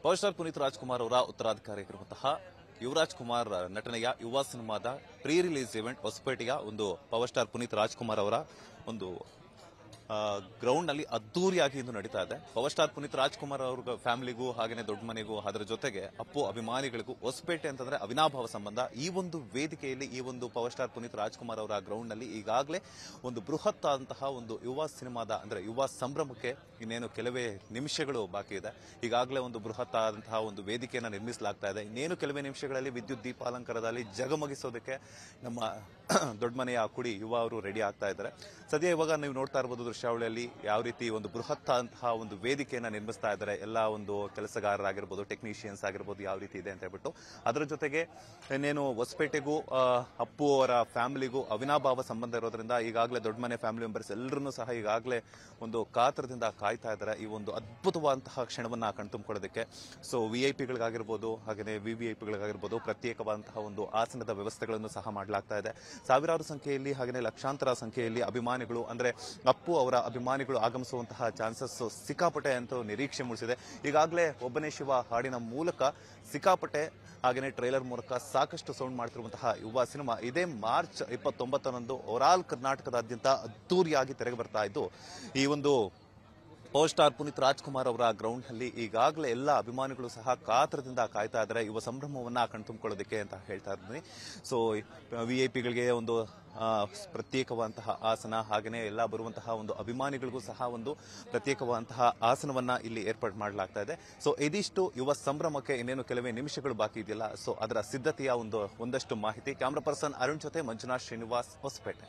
Power star Puneeth Rajkumar ಅವರ ಉತ್ತರಾಧಿಕಾರಿಯಾಗಿರುವಂತಹ ಯುವರಾಜ್ ಕುಮಾರ್ ನಟನೆಯ ಯುವ ಸಿನಿಮಾದ ಪ್ರೀ ರಿಲೀಸ್ ಇವೆಂಟ್ ಹೊಸಪೇಟೆಯ ಒಂದು ಪವರ್ ಸ್ಟಾರ್ ಪುನೀತ್ ರಾಜ್ಕುಮಾರ್ ಅವರ ಒಂದು ಗ್ರೌಂಡ್ ನಲ್ಲಿ ಅದ್ದೂರಿಯಾಗಿ ಇಂದು ನಡೀತಾ ಇದೆ. ಪವರ್ ಸ್ಟಾರ್ ಪುನೀತ್ ರಾಜ್ಕುಮಾರ್ ಅವ್ರ ಫ್ಯಾಮಿಲಿಗೂ ಹಾಗೇನೆ ದೊಡ್ಡ ಮನೆಗೂ ಅದರ ಜೊತೆಗೆ ಅಪ್ಪು ಅಭಿಮಾನಿಗಳಿಗೂ ಹೊಸಪೇಟೆ ಅಂತಂದ್ರೆ ಅವಿನಾಭಾವ ಸಂಬಂಧ. ಈ ಒಂದು ವೇದಿಕೆಯಲ್ಲಿ ಈ ಒಂದು ಪವರ್ ಸ್ಟಾರ್ ಪುನೀತ್ ರಾಜ್ಕುಮಾರ್ ಅವರ ಗ್ರೌಂಡ್ ನಲ್ಲಿ ಈಗಾಗಲೇ ಒಂದು ಬೃಹತ್ ಆದಂತಹ ಒಂದು ಯುವ ಸಿನಿಮಾದ ಅಂದ್ರೆ ಯುವ ಸಂಭ್ರಮಕ್ಕೆ ಇನ್ನೇನು ಕೆಲವೇ ನಿಮಿಷಗಳು ಬಾಕಿ ಇದೆ. ಈಗಾಗಲೇ ಒಂದು ಬೃಹತ್ ಆದಂತಹ ಒಂದು ವೇದಿಕೆಯನ್ನು ನಿರ್ಮಿಸಲಾಗ್ತಾ ಇದೆ. ಇನ್ನೇನು ಕೆಲವೇ ನಿಮಿಷಗಳಲ್ಲಿ ವಿದ್ಯುತ್ ದೀಪಾಲಂಕಾರದಲ್ಲಿ ಜಗಮಗಿಸೋದಕ್ಕೆ ನಮ್ಮ ದೊಡ್ಡ ಮನೆಯ ಕುಡಿ ಯುವ ಅವರು ರೆಡಿ ಆಗ್ತಾ ಇದ್ದಾರೆ. ಸದ್ಯ ಇವಾಗ ನೀವು ನೋಡ್ತಾ ಇರಬಹುದು ದೃಶ್ಯಾವಳಿಯಲ್ಲಿ ಯಾವ ರೀತಿ ಒಂದು ಬೃಹತ್ ಅಂತಹ ಒಂದು ವೇದಿಕೆಯನ್ನ ನಿರ್ಮಿಸ್ತಾ ಇದ್ದಾರೆ. ಎಲ್ಲ ಒಂದು ಕೆಲಸಗಾರರಾಗಿರ್ಬೋದು, ಟೆಕ್ನಿಷಿಯನ್ಸ್ ಆಗಿರ್ಬೋದು, ಯಾವ ರೀತಿ ಇದೆ ಅಂತ ಹೇಳ್ಬಿಟ್ಟು. ಅದರ ಜೊತೆಗೆ ಇನ್ನೇನು ಹೊಸಪೇಟೆಗೂ ಅಪ್ಪು ಅವರ ಫ್ಯಾಮಿಲಿಗೂ ಅವಿನಾಭಾವ ಸಂಬಂಧ ಇರೋದ್ರಿಂದ ಈಗಾಗಲೇ ದೊಡ್ಡ ಮನೆ ಫ್ಯಾಮಿಲಿ ಮೆಂಬರ್ಸ್ ಎಲ್ಲರನ್ನೂ ಸಹ ಈಗಾಗಲೇ ಒಂದು ಕಾತರದಿಂದ ಕಾಯ್ತಾ ಇದ್ದಾರೆ ಈ ಒಂದು ಅದ್ಭುತವಾದಂತಹ ಕ್ಷಣವನ್ನ ಕಣ್ತುಂಬಿಕೊಳ್ಳೋದಕ್ಕೆ. ಸೊ ವಿಐಪಿಗಳಿಗಾಗಿರ್ಬೋದು ಹಾಗೆಯೇ ವಿವಿಐಪಿಗಳಿಗಾಗಿರ್ಬೋದು ಪ್ರತ್ಯೇಕವಾದಂತಹ ಒಂದು ಆಸನದ ವ್ಯವಸ್ಥೆಗಳನ್ನು ಸಹ ಮಾಡಲಾಗ್ತಾ ಇದೆ. ಸಾವಿರಾರು ಸಂಖ್ಯೆಯಲ್ಲಿ ಹಾಗೆಯೇ ಲಕ್ಷಾಂತರ ಸಂಖ್ಯೆಯಲ್ಲಿ ಅಭಿಮಾನಿಗಳು ಅಂದ್ರೆ ಅಪ್ಪು ಅವರ ಅಭಿಮಾನಿಗಳು ಆಗಮಿಸುವಂತಹ ಚಾನ್ಸಸ್ ಸಿಕ್ಕಾಪಟ್ಟೆ ಅಂತ ನಿರೀಕ್ಷೆ ಮೂಡಿಸಿದೆ. ಈಗಾಗಲೇ ಒಬ್ಬನೇ ಶಿವ ಹಾಡಿನ ಮೂಲಕ ಸಿಕ್ಕಾಪಟ್ಟೆ ಹಾಗೆಯೇ ಟ್ರೈಲರ್ ಮೂಲಕ ಸಾಕಷ್ಟು ಸೌಂಡ್ ಮಾಡ್ತಿರುವಂತಹ ಯುವ ಸಿನಿಮಾ ಇದೇ ಮಾರ್ಚ್ 29ರಂದು ಓವರಾಲ್ ಕರ್ನಾಟಕದಾದ್ಯಂತ ಅದ್ದೂರಿಯಾಗಿ ತೆರೆಗೆ ಬರ್ತಾ ಇದ್ದು ಈ ಒಂದು ಪವರ್ ಸ್ಟಾರ್ ಪುನೀತ್ ರಾಜ್ಕುಮಾರ್ ಅವರ ಗ್ರೌಂಡ್ ನಲ್ಲಿ ಈಗಾಗಲೇ ಎಲ್ಲ ಅಭಿಮಾನಿಗಳು ಸಹ ಕಾತರದಿಂದ ಕಾಯ್ತಾ ಇದ್ದಾರೆ ಯುವ ಸಂಭ್ರಮವನ್ನ ಕಣ್ತುಂಬಿಕೊಳ್ಳೋದಕ್ಕೆ ಅಂತ ಹೇಳ್ತಾ ಇದ್ದೀನಿ. ಸೊ ವಿಐಪಿಗಳಿಗೆ ಒಂದು ಪ್ರತ್ಯೇಕವಾದಂತಹ ಆಸನ ಹಾಗೆಯೇ ಎಲ್ಲ ಬರುವಂತಹ ಒಂದು ಅಭಿಮಾನಿಗಳಿಗೂ ಸಹ ಒಂದು ಪ್ರತ್ಯೇಕವಾದಂತಹ ಆಸನವನ್ನ ಇಲ್ಲಿ ಏರ್ಪಾಡು ಮಾಡಲಾಗ್ತಾ ಇದೆ. ಸೊ ಇದಿಷ್ಟು ಯುವ ಸಂಭ್ರಮಕ್ಕೆ ಇನ್ನೇನು ಕೆಲವೇ ನಿಮಿಷಗಳು ಬಾಕಿ ಇದೆಯಲ್ಲ. ಸೊ ಅದರ ಸಿದ್ಧತೆಯ ಒಂದಷ್ಟು ಮಾಹಿತಿ. ಕ್ಯಾಮರಾ ಪರ್ಸನ್ ಅರುಣ್ ಜೊತೆ ಮಂಜುನಾಥ್ ಶ್ರೀನಿವಾಸ್, ಹೊಸಪೇಟೆ.